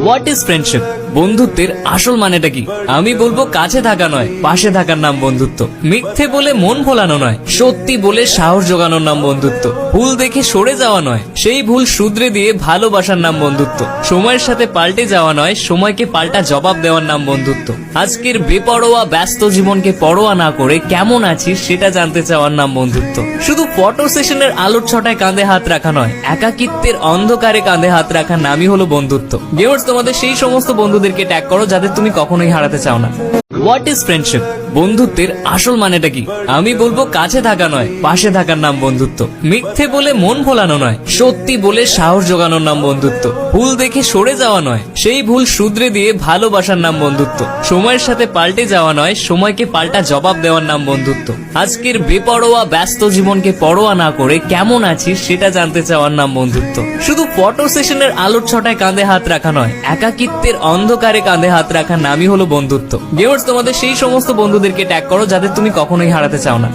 What is friendship? বন্ধুত্বের আসল মানেটা কি? আমি বলবো কাছে থাকা নয়, পাশে থাকার নাম বন্ধুত্ব। মিথ্যে বলে মন ভোলানো নয়, সত্যি বলে সাহস জোগানোর নাম বন্ধুত্ব। ভুল দেখে সরে যাওয়া নয়, সেই ভুল শুধরে দিয়ে ভালোবাসার নাম বন্ধুত্ব। সময়ের সাথে পাল্টে যাওয়া নয়, সময়কে পাল্টা জবাব দেওয়ার নাম বন্ধুত্ব। আজকের বেপরোয়া ব্যস্ত জীবনকে পরোয়া না করে কেমন আছিস সেটা জানতে চাওয়ার নাম বন্ধুত্ব। শুধু ফটো সেশনের আলোর ছটায় কাঁধে হাত রাখা নয়, একাকিত্বের অন্ধকারে কাঁধে হাত রাখার নামই হলো বন্ধুত্ব। গেমার্স, তোমাদের সেই সমস্ত বন্ধুদেরকে ট্যাগ করো যাদের তুমি কখনোই হারাতে চাও না। What is friendship? বন্ধুত্বের আসল মানেটা কি? আমি বলবো কাছে থাকা নয়, পাশে থাকার নাম বন্ধুত্ব। মিথ্যে বলে মন ভোলানো নয়, সত্যি বলে সাহস জোগানোর নাম বন্ধুত্ব। ভুল দেখে সরে যাওয়া নয়, সেই ভুল শুধরে দিয়ে ভালোবাসার নাম বন্ধুত্ব। সময়ের সাথে পাল্টে যাওয়া নয়, সময়কে পাল্টা জবাব দেওয়ার নাম বন্ধুত্ব। আজকের বেপরোয়া ব্যস্ত জীবনকে পরোয়া না করে কেমন আছিস সেটা জানতে চাওয়ার নাম বন্ধুত্ব। শুধু ফটো সেশনের আলোর ছটায় কাঁধে হাত রাখা নয়, একাকিত্বের অন্ধকারে কাঁধে হাত রাখার নামই হলো বন্ধুত্ব। গেমার্স, তোমাদের সেই সমস্ত বন্ধুদেরকে ট্যাগ করো যাদের তুমি কখনোই হারাতে চাও না।